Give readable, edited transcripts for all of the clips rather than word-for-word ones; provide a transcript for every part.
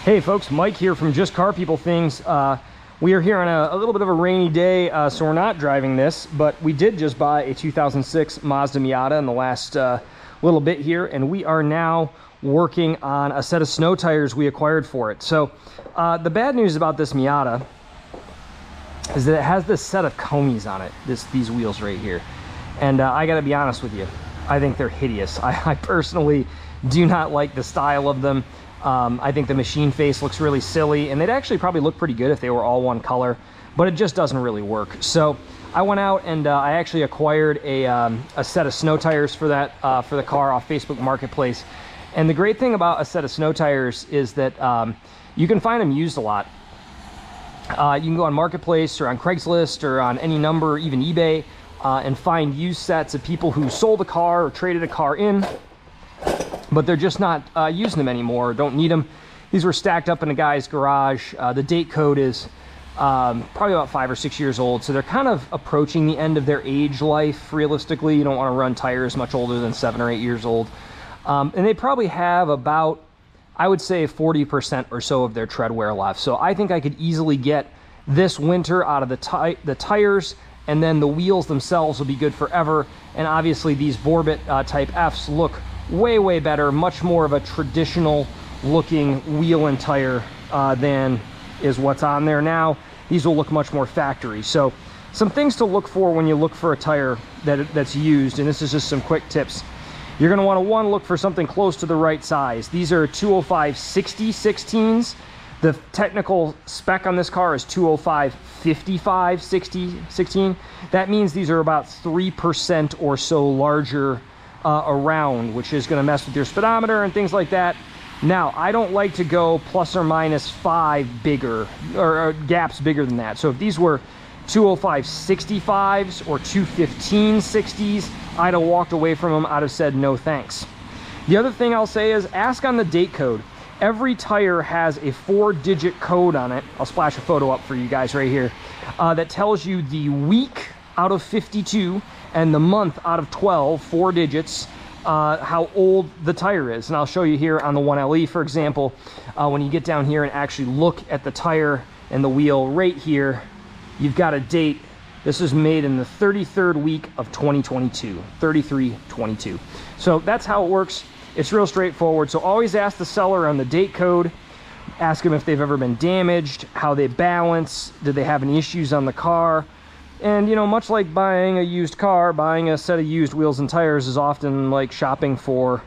Hey folks, Mike here from Just Car People Things. We are here on a little bit of a rainy day, so we're not driving this, but we did just buy a 2006 Mazda Miata in the last little bit here, and we are now working on a set of snow tires we acquired for it. So the bad news about this Miata is that it has this set of coneys on it, these wheels right here. And I gotta be honest with you, I think they're hideous. I personally do not like the style of them. I think the machine face looks really silly, and they'd actually probably look pretty good if they were all one color, but it just doesn't really work. So I went out and I actually acquired a set of snow tires for the car off Facebook Marketplace. And the great thing about a set of snow tires is that you can find them used a lot. You can go on Marketplace or on Craigslist or on any number, even eBay, and find used sets of people who sold a car or traded a car in, but they're just not using them anymore, don't need them. These were stacked up in a guy's garage. The date code is probably about 5 or 6 years old, so they're kind of approaching the end of their age life. Realistically, you don't want to run tires much older than 7 or 8 years old. And they probably have about, I would say, 40% or so of their tread wear left. So I think I could easily get this winter out of the tires, and then the wheels themselves will be good forever. And obviously these Vorbit type Fs look way better, much more of a traditional looking wheel and tire than is what's on there now. These will look much more factory. So some things to look for when you look for a tire that's used, and this is just some quick tips. You're going to want to look for something close to the right size. These are 205/60 16s. The technical spec on this car is 205/55/60 16. That means these are about 3% or so larger around, which is going to mess with your speedometer and things like that. Now, I don't like to go plus or minus 5 bigger, or gaps bigger than that. So if these were 205/65s or 215/60s, I'd have walked away from them. I'd have said no thanks. The other thing I'll say is ask on the date code. Every tire has a 4-digit code on it. I'll splash a photo up for you guys right here that tells you the week out of 52 and the month out of 12, 4 digits, how old the tire is. And I'll show you here on the 1LE, for example, when you get down here and actually look at the tire and the wheel right here, you've got a date. This is made in the 33rd week of 2022, 33/22. So that's how it works. It's real straightforward. So always ask the seller on the date code. Ask them if they've ever been damaged, how they balance, did they have any issues on the car. And, you know, much like buying a used car, buying a set of used wheels and tires is often like shopping for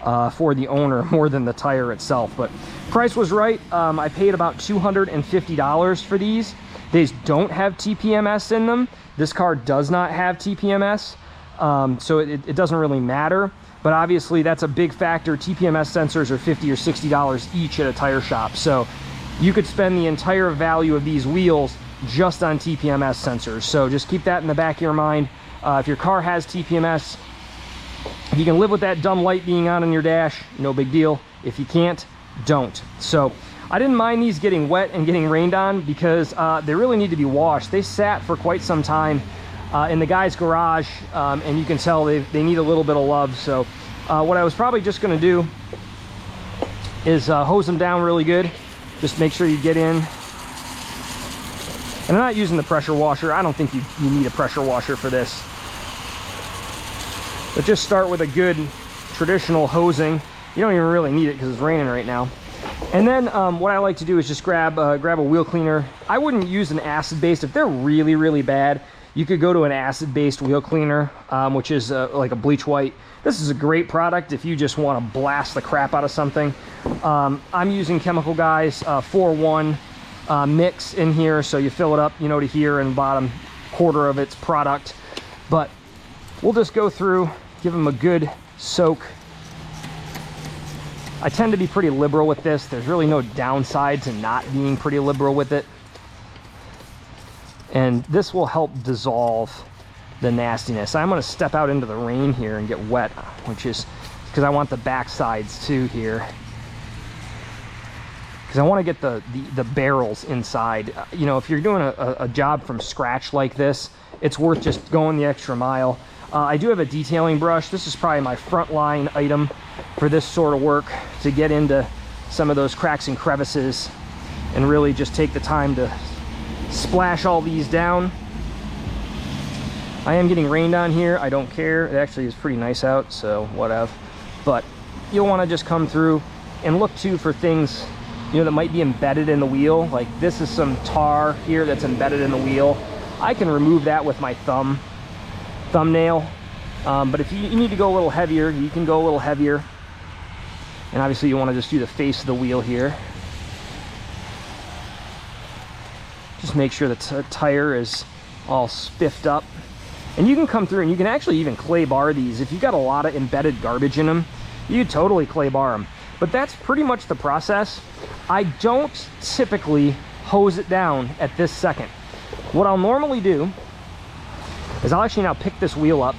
the owner more than the tire itself. But price was right. I paid about $250 for these. These don't have TPMS in them. This car does not have TPMS, so it doesn't really matter. But obviously that's a big factor. TPMS sensors are $50 or $60 each at a tire shop. So you could spend the entire value of these wheels just on TPMS sensors. So just keep that in the back of your mind. If your car has TPMS, if you can live with that dumb light being on your dash, no big deal. If you can't, don't. So I didn't mind these getting wet and getting rained on because they really need to be washed. They sat for quite some time in the guy's garage, and you can tell they need a little bit of love. So what I was probably just going to do is hose them down really good. Just make sure you get in. And I'm not using the pressure washer. I don't think you need a pressure washer for this. But just start with a good traditional hosing. You don't even really need it because it's raining right now. And then what I like to do is just grab a wheel cleaner. I wouldn't use an acid-based. If they're really bad, you could go to an acid-based wheel cleaner, which is like a bleach white. This is a great product if you just want to blast the crap out of something. I'm using Chemical Guys 4-1 mix in here, so you fill it up, you know, to here and bottom quarter of its product. But we'll just go through, give them a good soak. I tend to be pretty liberal with this. There's really no downside to not being pretty liberal with it. And this will help dissolve the nastiness. I'm going to step out into the rain here and get wet, which is because I want the back sides too here. Because I want to get the barrels inside. You know, if you're doing a job from scratch like this, it's worth just going the extra mile. I do have a detailing brush. This is probably my frontline item for this sort of work, to get into some of those cracks and crevices, and really just take the time to splash all these down. I am getting rained on here. I don't care. It actually is pretty nice out, so whatever. But you'll want to just come through and look too for things, you know, that might be embedded in the wheel. Like this is some tar here that's embedded in the wheel. I can remove that with my thumbnail. But if you need to go a little heavier, you can go a little heavier. And obviously you want to just do the face of the wheel here. Just make sure the tire is all spiffed up. And you can come through and you can actually even clay bar these. If you've got a lot of embedded garbage in them, you totally clay bar them. But that's pretty much the process. I don't typically hose it down at this second. What I'll normally do is I'll actually now pick this wheel up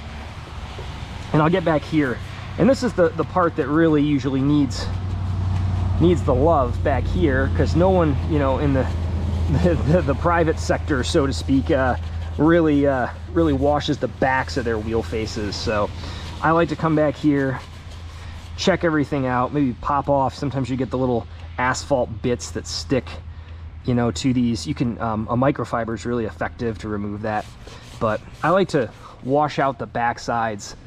and I'll get back here. And this is the part that really usually needs the love back here, because no one, you know, in the private sector, so to speak, really washes the backs of their wheel faces. So I like to come back here, check everything out, maybe pop off. Sometimes you get the little asphalt bits that stick, you know, to these. You can a microfiber is really effective to remove that, but I like to wash out the back sides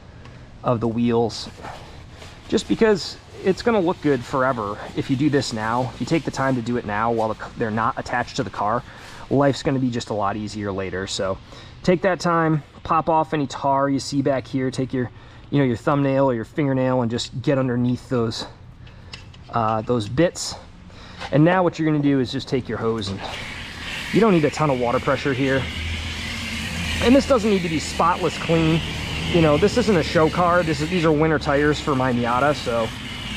of the wheels, just because it's going to look good forever if you do this now. If you take the time to do it now while they're not attached to the car, life's going to be just a lot easier later. So take that time, pop off any tar you see back here, take your, you know, your thumbnail or your fingernail and just get underneath those bits. And now what you're going to do is just take your hose, and you don't need a ton of water pressure here. And this doesn't need to be spotless clean. You know, this isn't a show car. These are winter tires for my Miata. So,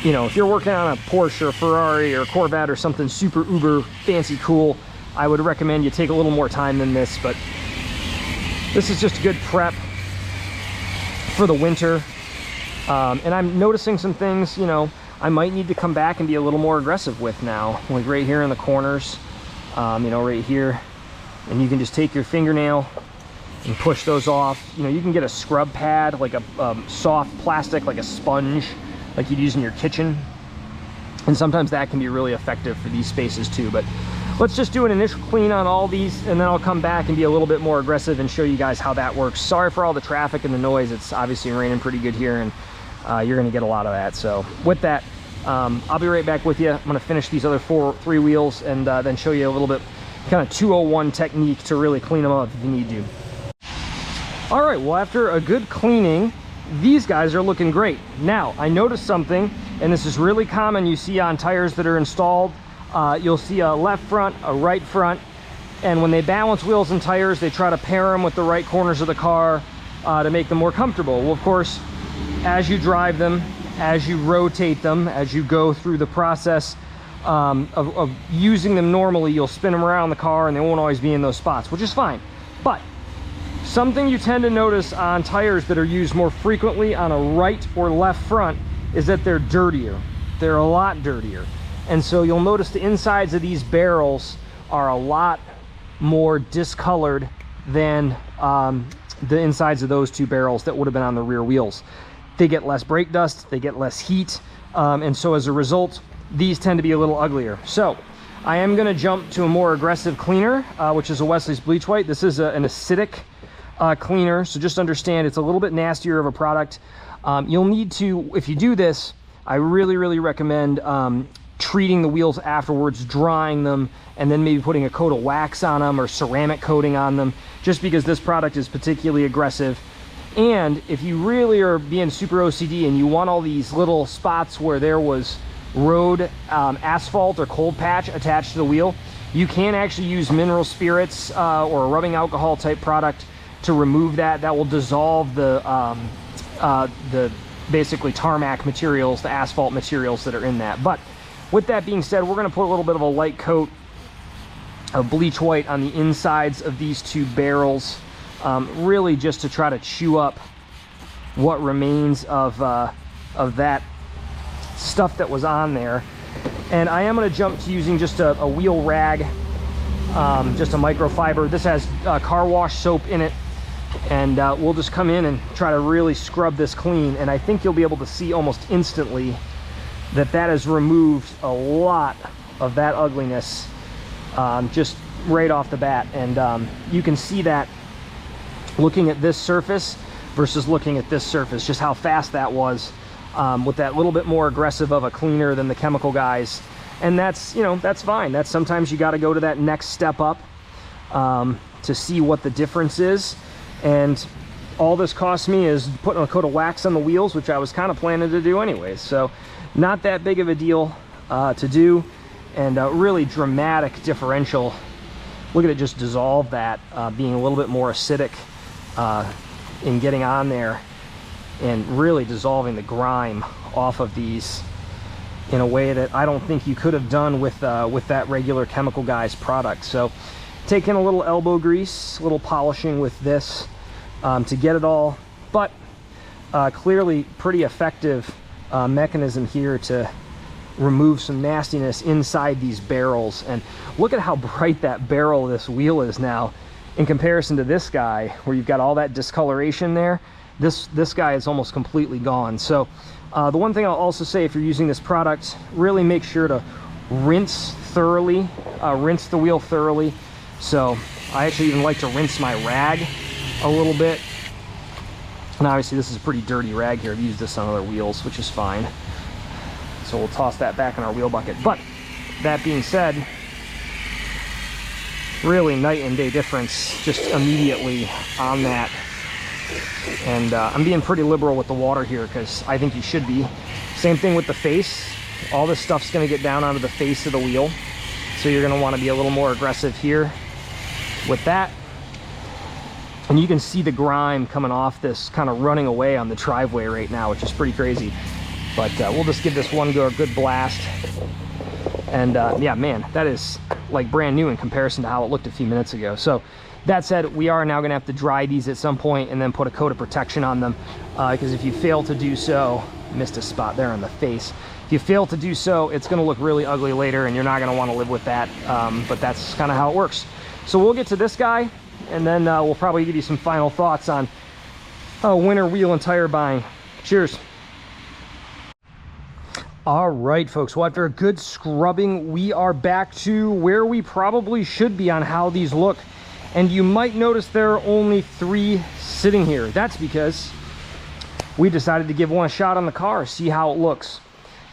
you know, if you're working on a Porsche or Ferrari or Corvette or something super uber fancy cool, I would recommend you take a little more time than this. But this is just a good prep for the winter. And I'm noticing some things, you know, I might need to come back and be a little more aggressive with now. Like right here in the corners, you know, right here. And you can just take your fingernail and push those off. You know, you can get a scrub pad, like a soft plastic, like a sponge, like you'd use in your kitchen. And sometimes that can be really effective for these spaces too. But let's just do an initial clean on all these, and then I'll come back and be a little bit more aggressive and show you guys how that works. Sorry for all the traffic and the noise. It's obviously raining pretty good here, and you're gonna get a lot of that. So with that, I'll be right back with you. I'm gonna finish these other three wheels and then show you a little bit kind of 201 technique to really clean them up if you need to. All right, well, after a good cleaning, these guys are looking great. Now, I noticed something, and this is really common you see on tires that are installed. You'll see a left front, a right front, and when they balance wheels and tires, they try to pair them with the right corners of the car to make them more comfortable. Well, of course, as you drive them, as you rotate them, as you go through the process of using them normally, you'll spin them around the car and they won't always be in those spots, which is fine. But something you tend to notice on tires that are used more frequently on a right or left front is that they're dirtier. They're a lot dirtier. And so you'll notice the insides of these barrels are a lot more discolored than the insides of those two barrels that would have been on the rear wheels. They get less brake dust, they get less heat, and so as a result, these tend to be a little uglier. So I am going to jump to a more aggressive cleaner, which is a Wesley's Bleach White. This is an acidic cleaner, so just understand it's a little bit nastier of a product. You'll need to, if you do this, I really recommend treating the wheels afterwards, drying them, and then maybe putting a coat of wax on them or ceramic coating on them, just because this product is particularly aggressive. And if you really are being super OCD and you want all these little spots where there was road asphalt or cold patch attached to the wheel, you can actually use mineral spirits or a rubbing alcohol type product to remove that. That will dissolve the basically tarmac materials, the asphalt materials that are in that. But with that being said, we're going to put a little bit of a light coat of bleach white on the insides of these two barrels, really just to try to chew up what remains of that stuff that was on there. And I am going to jump to using just a wheel rag, just a microfiber. This has car wash soap in it, and we'll just come in and try to really scrub this clean. And I think you'll be able to see almost instantly that has removed a lot of that ugliness just right off the bat. And you can see that looking at this surface versus looking at this surface, just how fast that was, with that little bit more aggressive of a cleaner than the chemical guys. And that's, you know, that's fine. That's sometimes you got to go to that next step up to see what the difference is. And all this cost me is putting a coat of wax on the wheels, which I was kind of planning to do anyways. So not that big of a deal to do, and a really dramatic differential. Look at it just dissolve that, being a little bit more acidic in getting on there and really dissolving the grime off of these in a way that I don't think you could have done with that regular chemical guys product. So taking a little elbow grease, a little polishing with this to get it all, but clearly pretty effective mechanism here to remove some nastiness inside these barrels. And look at how bright that barrel of this wheel is now in comparison to this guy, where you've got all that discoloration there. This guy is almost completely gone. So the one thing I'll also say, if you're using this product, really make sure to rinse thoroughly, rinse the wheel thoroughly. So I actually even like to rinse my rag a little bit. And obviously this is a pretty dirty rag here. I've used this on other wheels, which is fine. So we'll toss that back in our wheel bucket. But that being said, really night and day difference just immediately on that. And I'm being pretty liberal with the water here because I think you should be. Same thing with the face. All this stuff's going to get down onto the face of the wheel, so you're going to want to be a little more aggressive here with that. And you can see the grime coming off this, kind of running away on the driveway right now, which is pretty crazy. But we'll just give this one a good blast. And yeah, man, that is like brand new in comparison to how it looked a few minutes ago. So that said, we are now going to have to dry these at some point and then put a coat of protection on them, because if you fail to do so, missed a spot there on the face. If you fail to do so, it's going to look really ugly later, and you're not going to want to live with that. But that's kind of how it works. So we'll get to this guy, and then we'll probably give you some final thoughts on winter wheel and tire buying. Cheers. All right, folks, well, after a good scrubbing, we are back to where we probably should be on how these look. And you might notice there are only 3 sitting here. That's because we decided to give one a shot on the car, see how it looks.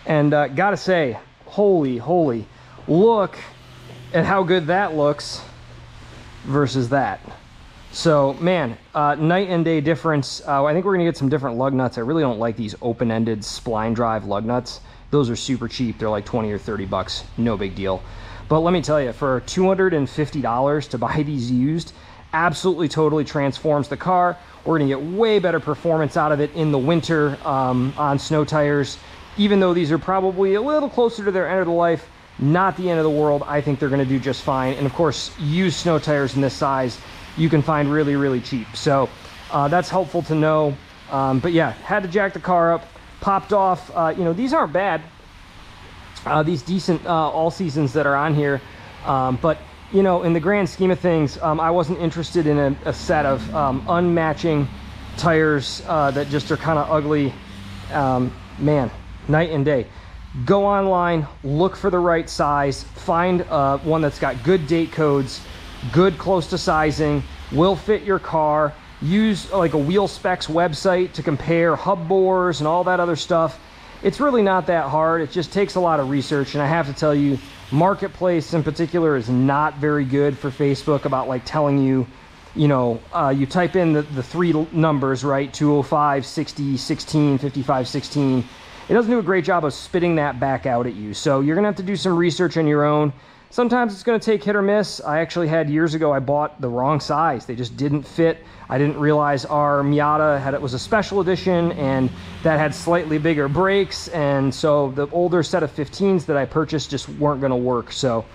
And gotta say, holy, look at how good that looks versus that. So, man, night and day difference. I think we're gonna get some different lug nuts. I really don't like these open-ended spline drive lug nuts. Those are super cheap. They're like 20 or 30 bucks, no big deal. But let me tell you, for $250 to buy these used, absolutely totally transforms the car. We're gonna get way better performance out of it in the winter on snow tires. Even though these are probably a little closer to their end of the life, not the end of the world. I think they're gonna do just fine. And of course, used snow tires in this size, you can find really cheap. So that's helpful to know. But yeah, had to jack the car up, popped off. You know, these aren't bad. These decent all seasons that are on here, but you know, in the grand scheme of things, I wasn't interested in a set of unmatching tires that just are kind of ugly. Man, night and day. Go online, look for the right size, find one that's got good date codes, good close to sizing, will fit your car. Use like a wheel specs website to compare hub bores and all that other stuff. It's really not that hard. It just takes a lot of research. And I have to tell you, Marketplace in particular is not very good for Facebook about like telling you, you know, you type in the 3 numbers, right? 205, 60, 16, 55, 16. It doesn't do a great job of spitting that back out at you. So you're gonna have to do some research on your own. Sometimes it's gonna take hit or miss. I actually had years ago, I bought the wrong size. They just didn't fit. I didn't realize our Miata it was a special edition, and that had slightly bigger brakes, and so the older set of 15s that I purchased just weren't gonna work. So,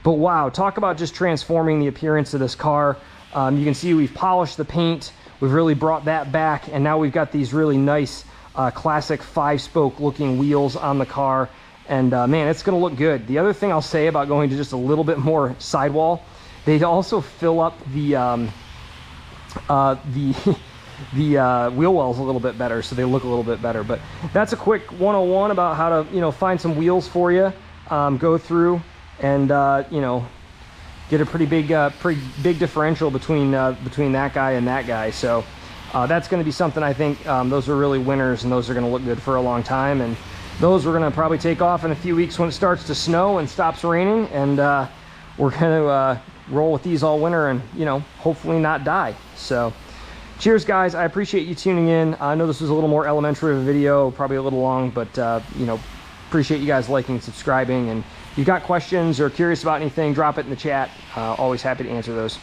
but wow, talk about just transforming the appearance of this car. You can see we've polished the paint. We've really brought that back, and now we've got these really nice classic 5-spoke looking wheels on the car. And man, it's gonna look good. The other thing I'll say about going to just a little bit more sidewall, they also fill up the the wheel wells a little bit better, so they look a little bit better. But that's a quick 101 about how to, you know, find some wheels for you, go through and you know, get a pretty big differential between that guy and that guy. So that's going to be something, I think, those are really winners, and those are going to look good for a long time. And those we're going to probably take off in a few weeks when it starts to snow and stops raining, and we're going to roll with these all winter and, you know, hopefully not die. So cheers, guys. I appreciate you tuning in. I know this was a little more elementary of a video, probably a little long, but you know, appreciate you guys liking and subscribing. And if you've got questions or curious about anything, drop it in the chat. Always happy to answer those.